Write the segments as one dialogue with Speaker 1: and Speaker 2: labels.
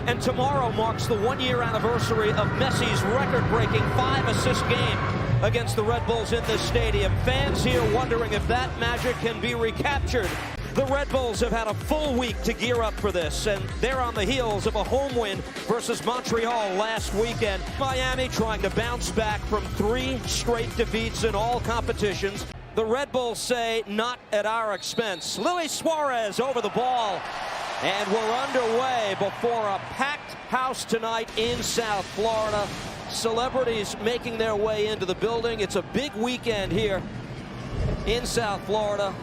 Speaker 1: And tomorrow marks the one-year anniversary of Messi's record-breaking 5-assist game against the Red Bulls in this stadium. Fans here wondering if that magic can be recaptured. The Red Bulls have had a full week to gear up for this, and they're on the heels of a home win versus Montreal last weekend. Miami trying to bounce back from 3 straight defeats in all competitions. The Red Bulls say, not at our expense. Luis Suarez over the ball, and we're underway before a packed house tonight in South Florida. Celebrities making their way into the building. It's a big weekend here in South Florida.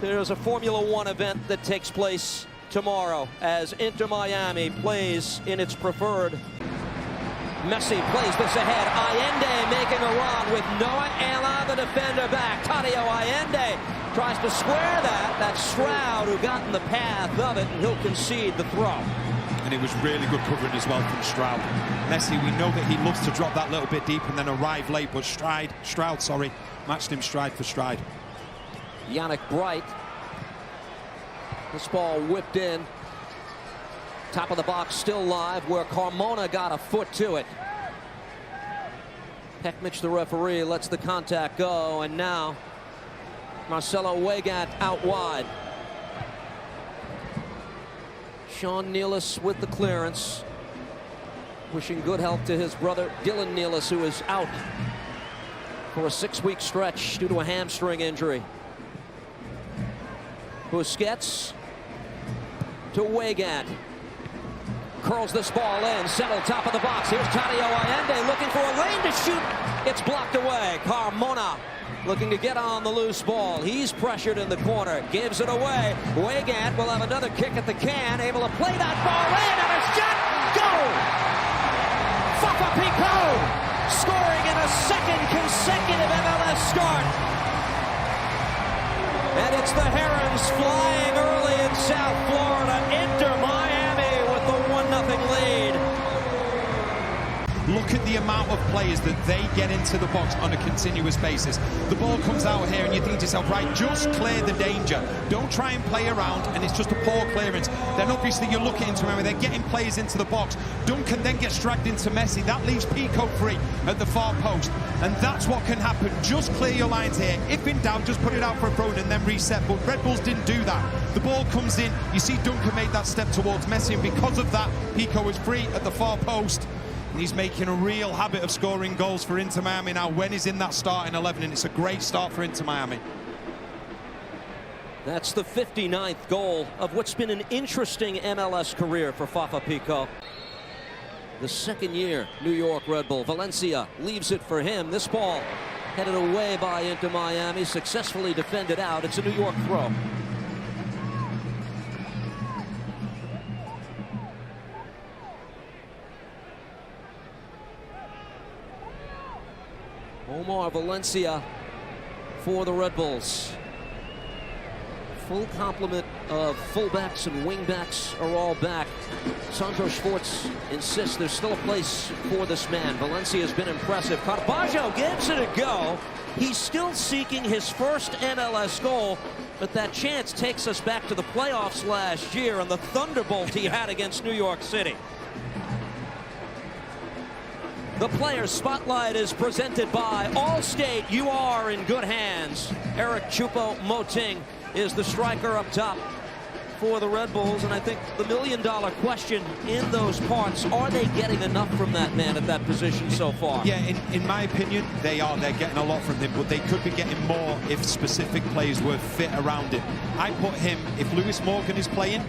Speaker 1: There's a Formula One event that takes place tomorrow as Inter Miami plays in its preferred. Messi plays this ahead. Allende making a run with Noah Ala, the defender, back. Tadio Allende tries to square that. That's Stroud who got in the path of it, and he'll concede the throw.
Speaker 2: And it was really good covering as well from Stroud. Messi, we know that he loves to drop that little bit deep and then arrive late, but Stroud, matched him stride for stride.
Speaker 1: Yannick Bright. This ball whipped in. Top of the box still live, where Carmona got a foot to it. Pekmich, the referee, lets the contact go, and now Marcelo Weigand out wide. Sean Nealis with the clearance. Wishing good health to his brother Dylan Nealis, who is out for a 6-week stretch due to a hamstring injury. Busquets to Weigand. Curls this ball in, settled top of the box. Here's Tadio Allende looking for a lane to shoot. It's blocked away. Carmona looking to get on the loose ball. He's pressured in the corner, gives it away. Weigand will have another kick at the can, able to play that ball in, and a shot, goal! Fafa Picault scoring in a second consecutive MLS start. And it's the Herons flying early in South Florida. Inter Miami with the 1-0 lead.
Speaker 2: Look at the amount of players that they get into the box on a continuous basis. The ball comes out here and you think to yourself, right, just clear the danger. Don't try and play around, and it's just a poor clearance. Then obviously you're looking into Miami, they're getting players into the box. Duncan then gets dragged into Messi. That leaves Pico free at the far post. And that's what can happen. Just clear your lines here. If in doubt, just put it out for a throw and then reset. But Red Bulls didn't do that. The ball comes in. You see Duncan make that step towards Messi, and because of that, Pico is free at the far post. And he's making a real habit of scoring goals for Inter Miami now when he's in that starting 11, and it's a great start for Inter Miami.
Speaker 1: That's the 59th goal of what's been an interesting MLS career for Fafa Picault. The second year New York Red Bull. Valencia leaves it for him. This ball headed away by Inter Miami, successfully defended out. It's a New York throw. Omar Valencia for the Red Bulls. Full complement of fullbacks and wingbacks are all back. Sandro Schwartz insists there's still a place for this man. Valencia has been impressive. Carbajo gives it a go. He's still seeking his first MLS goal, but that chance takes us back to the playoffs last year and the thunderbolt he had against New York City. The Players Spotlight is presented by Allstate. You are in good hands. Eric Choupo-Moting is the striker up top for the Red Bulls, and I think the million-dollar question in those parts, are they getting enough from that man at that position so far?
Speaker 2: Yeah, in my opinion, they are. They're getting a lot from him, but they could be getting more if specific players were fit around him. I put him, if Lewis Morgan is playing,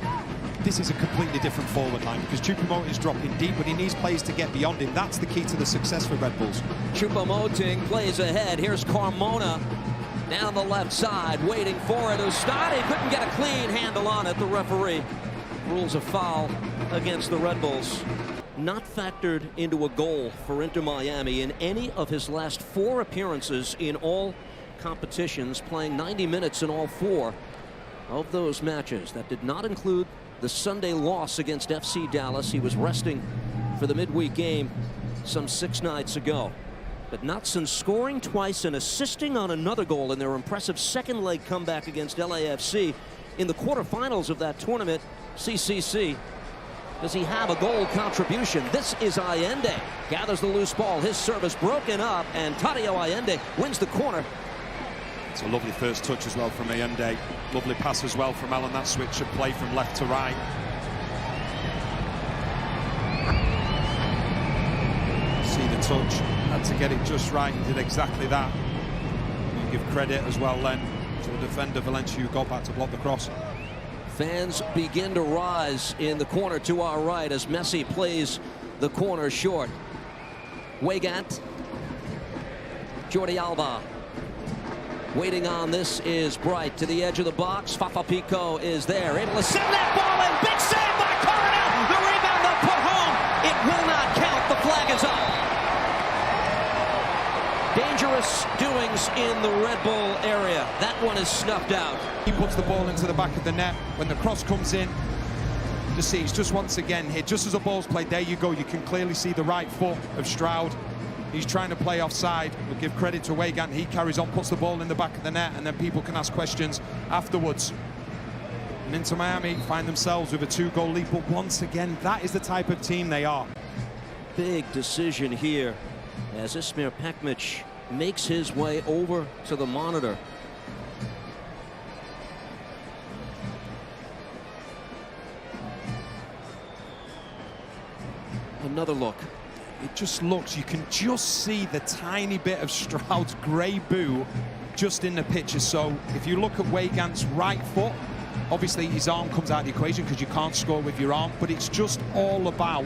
Speaker 2: this is a completely different forward line because Choupo-Moting is dropping deep, but he needs players to get beyond him. That's the key to the success for Red Bulls.
Speaker 1: Choupo-Moting plays ahead. Here's Carmona down the left side, waiting for it. Ustadi couldn't get a clean handle on it. The referee rules a foul against the Red Bulls. Not factored into a goal for Inter Miami in any of his last 4 appearances in all competitions, playing 90 minutes in all 4 of those matches. That did not include the Sunday loss against FC Dallas. He was resting for the midweek game some 6 nights ago. But not since scoring twice and assisting on another goal in their impressive second leg comeback against LAFC in the quarterfinals of that tournament. CCC Does he have a goal contribution? This is Allende. Gathers the loose ball. His service broken up, and Tadio Allende wins the corner.
Speaker 2: It's a lovely first touch as well from Allende. Lovely pass as well from Allen. That switch of play from left to right. See the touch. Had to get it just right and did exactly that. You give credit as well then to the defender Valencia, who got back to block the cross.
Speaker 1: Fans begin to rise in the corner to our right as Messi plays the corner short. Weigand. Jordi Alba. Waiting on this is Bright to the edge of the box. Fafa Pico is there, able to send that ball in. Big save by Coronel. The rebound they'll put home. It will not count. The flag is up. Dangerous doings in the Red Bull area. That one is snuffed out.
Speaker 2: He puts the ball into the back of the net. When the cross comes in, just see, it's just once again here, just as the ball's played, there you go. You can clearly see the right foot of Stroud. He's trying to play offside. We'll give credit to Weigand. He carries on, puts the ball in the back of the net, and then people can ask questions afterwards. And Inter Miami find themselves with a 2-goal lead, but once again, that is the type of team they are.
Speaker 1: Big decision here as Ismir Pekmic makes his way over to the monitor. Another look.
Speaker 2: It just looks, you can just see the tiny bit of Stroud's grey boot just in the picture. So if you look at Weigand's right foot, obviously his arm comes out of the equation because you can't score with your arm, but it's just all about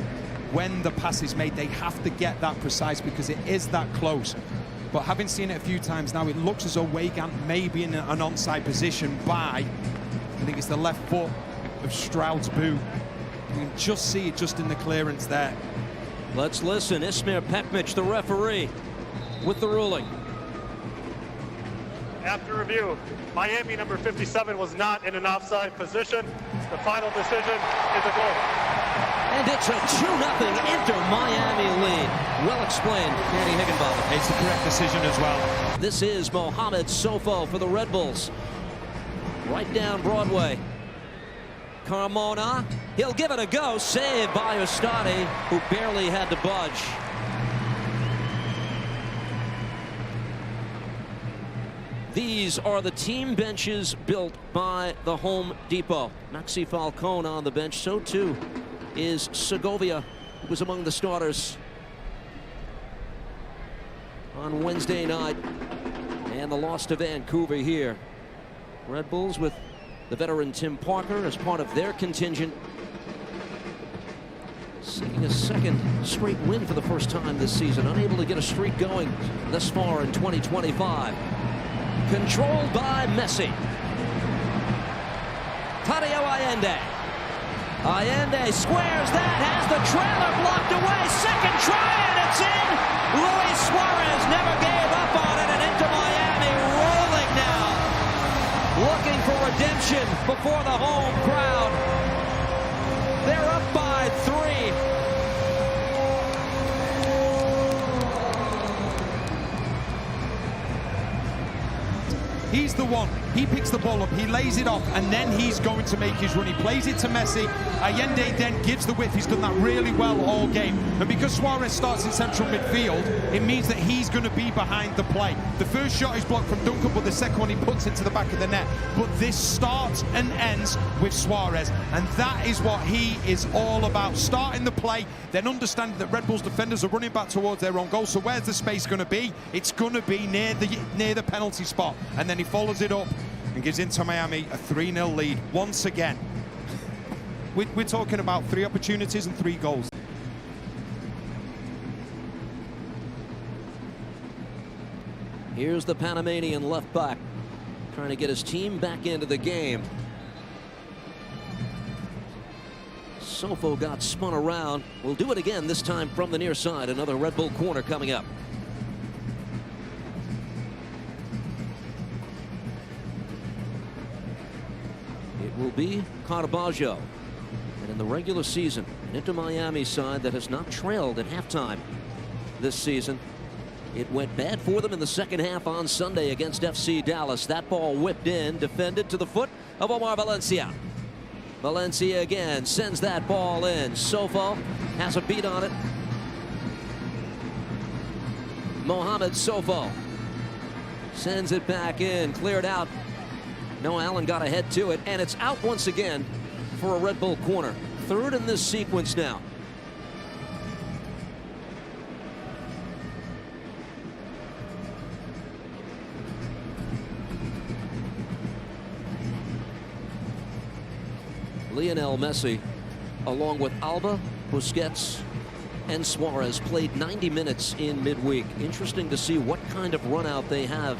Speaker 2: when the pass is made, they have to get that precise because it is that close. But having seen it a few times now, it looks as though Weigand may be in an onside position by, I think it's the left foot of Stroud's boot. You can just see it just in the clearance there.
Speaker 1: Let's listen. Ismir Pekmic, the referee, with the ruling.
Speaker 3: After review, Miami number 57 was not in an offside position. The final decision is a goal.
Speaker 1: And it's a 2-0 Inter Miami lead. Well explained, Danny Higginbotham.
Speaker 2: It's the correct decision as well.
Speaker 1: This is Mohamed Sofo for the Red Bulls. Right down Broadway. Carmona, he'll give it a go. Saved by Ustadi, who barely had to budge. These are the team benches built by the Home Depot. Maxi Falcone on the bench. So too is Segovia, who was among the starters on Wednesday night. And the loss to Vancouver here. Red Bulls with the veteran Tim Parker as part of their contingent, seeking a second straight win for the first time this season, unable to get a streak going thus far in 2025. Controlled by Messi. Tadio Allende. Allende squares that, has the trailer blocked away. Second try, and it's in. Luis Suarez never gave up on it, and Inter Miami rolling now. Looking for redemption before the home crowd. They're up by 3.
Speaker 2: He's the one. He picks the ball up, he lays it off, and then he's going to make his run. He plays it to Messi. Allende then gives the width. He's done that really well all game. And because Suarez starts in central midfield, it means that he's going to be behind the play. The first shot is blocked from Duncan, but the second one he puts into the back of the net. But this starts and ends with Suarez, and that is what he is all about. Starting the play, then understanding that Red Bull's defenders are running back towards their own goal. So where's the space going to be? It's going to be near the penalty spot. And then he follows it up and gives Inter Miami a 3-0 lead once again. We're talking about 3 opportunities and 3 goals.
Speaker 1: Here's the Panamanian left back trying to get his team back into the game. Sofo got spun around. We'll do it again, this time from the near side. Another Red Bull corner coming up. It will be Carbajo. And in the regular season, an Inter Miami side that has not trailed at halftime this season. It went bad for them in the second half on Sunday against FC Dallas. That ball whipped in, defended to the foot of Omar Valencia. Valencia again sends that ball in. Sofo has a beat on it. Mohamed Sofo sends it back in, cleared out. No, Allen got ahead to it, and it's out once again for a Red Bull corner. Third in this sequence now. Lionel Messi, along with Alba, Busquets, and Suarez, played 90 minutes in midweek. Interesting to see what kind of run out they have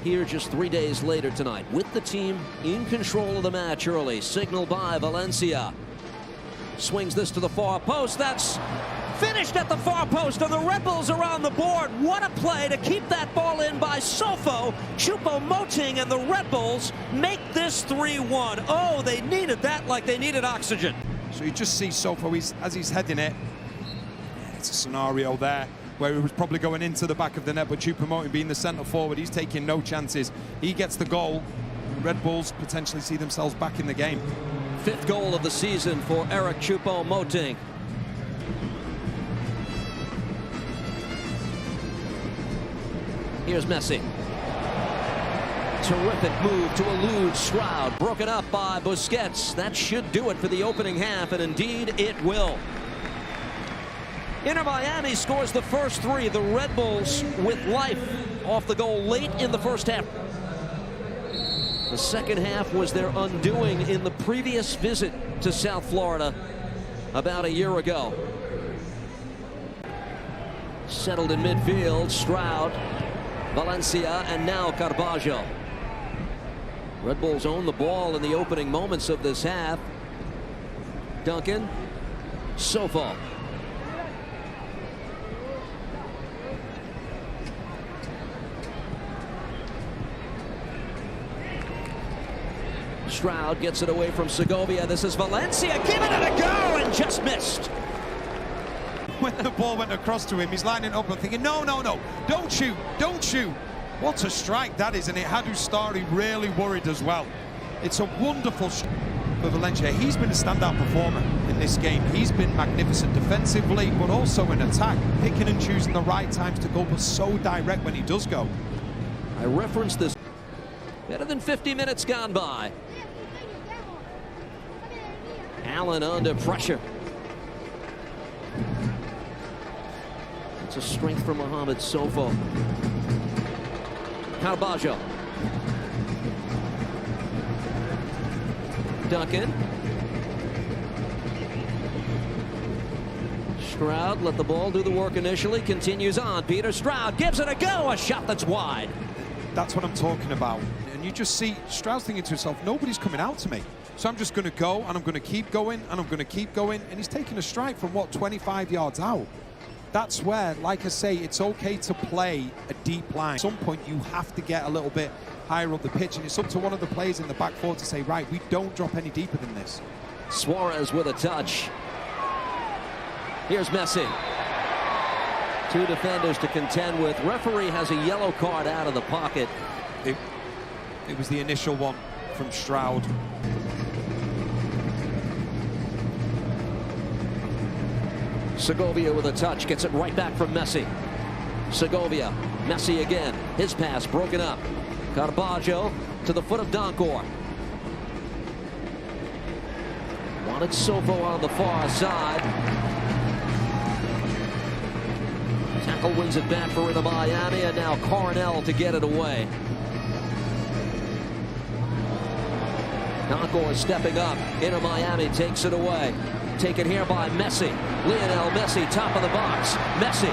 Speaker 1: here just 3 days later tonight, with the team in control of the match early. Signal by Valencia. Swings this to the far post. That's finished at the far post, and the Red Bulls are on the board. What a play to keep that ball in by Sofo. Choupo-Moting and the Red Bulls make this 3-1. Oh, they needed that like they needed oxygen.
Speaker 2: So you just see Sofo, as he's heading it. It's a scenario there where he was probably going into the back of the net, but Choupo-Moting being the centre forward, he's taking no chances. He gets the goal. Red Bulls potentially see themselves back in the game.
Speaker 1: 5th goal of the season for Eric Choupo-Moting. Here's Messi. Terrific move to elude Stroud. Broken up by Busquets. That should do it for the opening half, and indeed it will. Inter Miami scores the first 3. The Red Bulls with life off the goal late in the first half. The second half was their undoing in the previous visit to South Florida about a year ago. Settled in midfield, Stroud, Valencia, and now Carvalho. Red Bulls own the ball in the opening moments of this half. Duncan, Sofo. Stroud gets it away from Segovia. This is Valencia giving it a go and just missed.
Speaker 2: When the ball went across to him, he's lining up and thinking, no, no, no, don't shoot, don't shoot. What a strike that is, and it had Ustari really worried as well. It's a wonderful strike for Valencia. He's been a standout performer in this game. He's been magnificent defensively, but also in attack, picking and choosing the right times to go, but so direct when he does go.
Speaker 1: I referenced this. Better than 50 minutes gone by. Allen under pressure. It's a strength for Mohamed Sofo. Carvalho. Duncan. Stroud let the ball do the work initially. Continues on. Peter Stroud gives it a go. A shot that's wide.
Speaker 2: That's what I'm talking about. And you just see Stroud's thinking to himself, nobody's coming out to me. So I'm just going to go, and I'm going to keep going, and I'm going to keep going. And he's taking a strike from, what, 25 yards out. That's where, like I say, it's okay to play a deep line. At some point, you have to get a little bit higher up the pitch. And it's up to one of the players in the back four to say, right, we don't drop any deeper than this.
Speaker 1: Suarez with a touch. Here's Messi. 2 defenders to contend with. Referee has a yellow card out of the pocket.
Speaker 2: It was the initial one from Stroud.
Speaker 1: Segovia with a touch, gets it right back from Messi. Segovia, Messi again. His pass broken up. Carvalho to the foot of Donkor. Wanted Sofo on the far side. Tackle wins it back for Inter Miami, and now Coronel to get it away. Donkor is stepping up. Inter Miami takes it away. Taken here by Messi. Lionel Messi, top of the box. Messi.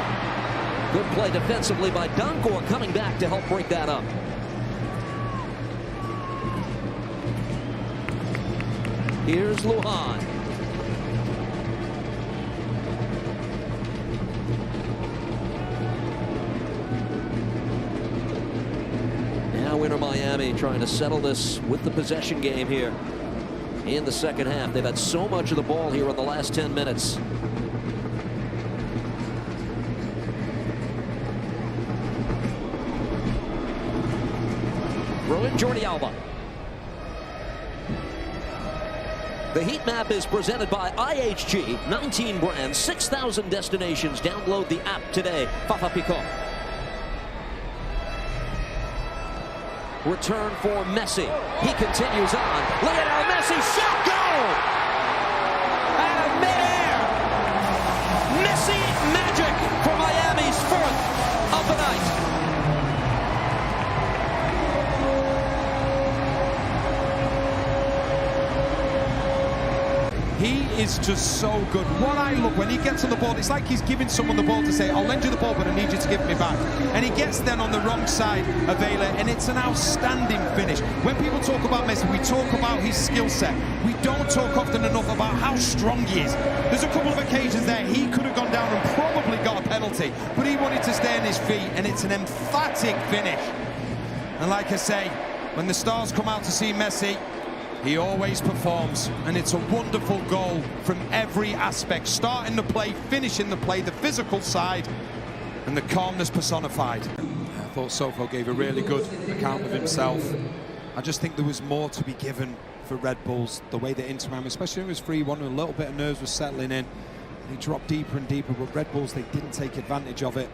Speaker 1: Good play defensively by Donkor, coming back to help break that up. Here's Lujan. Now Inter Miami trying to settle this with the possession game here in the second half. They've had so much of the ball here in the last 10 minutes. Throw in Jordi Alba. The heat map is presented by IHG. 19 brands, 6,000 destinations. Download the app today. Fafa Pico. Return for Messi. He continues on. Lionel Messi, shot, goal! Out of midair. Messi magic for Miami's 4th of the night.
Speaker 2: He is just so good. What I love when he gets on the ball, it's like he's giving someone the ball to say, I'll lend you the ball, but I need you to give it me back. And he gets then on the wrong side of Vela, and it's an outstanding finish. When people talk about Messi, we talk about his skill set. We don't talk often enough about how strong he is. There's a couple of occasions there he could have gone down and probably got a penalty, but he wanted to stay on his feet, and it's an emphatic finish. And like I say, when the stars come out to see Messi, he always performs, and it's a wonderful goal from every aspect. Starting the play, finishing the play, the physical side, and the calmness personified. I thought Sofo gave a really good account of himself. I just think there was more to be given for Red Bulls, the way that Inter Miami, especially when it was 3-1, and a little bit of nerves was settling in. He dropped deeper and deeper, but Red Bulls, they didn't take advantage of it.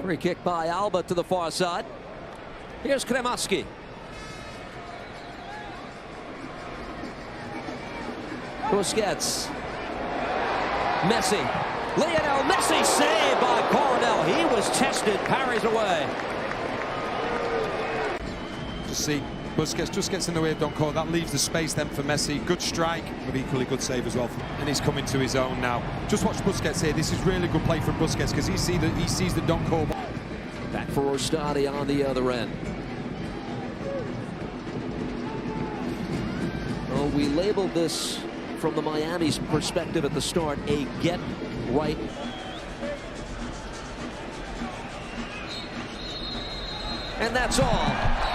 Speaker 1: Free kick by Alba to the far side. Here's Kremaski. Busquets. Messi. Lionel Messi saved by Coronel. He was tested, parries away.
Speaker 2: Just see, Busquets just gets in the way of Doncourt. That leaves the space then for Messi. Good strike, but equally good save as well. And he's coming to his own now. Just watch Busquets here. This is really good play from Busquets because he sees the Doncourt.
Speaker 1: Back for Ostadi on the other end. Well, we labeled this from the Miami's perspective at the start a get right. And that's all.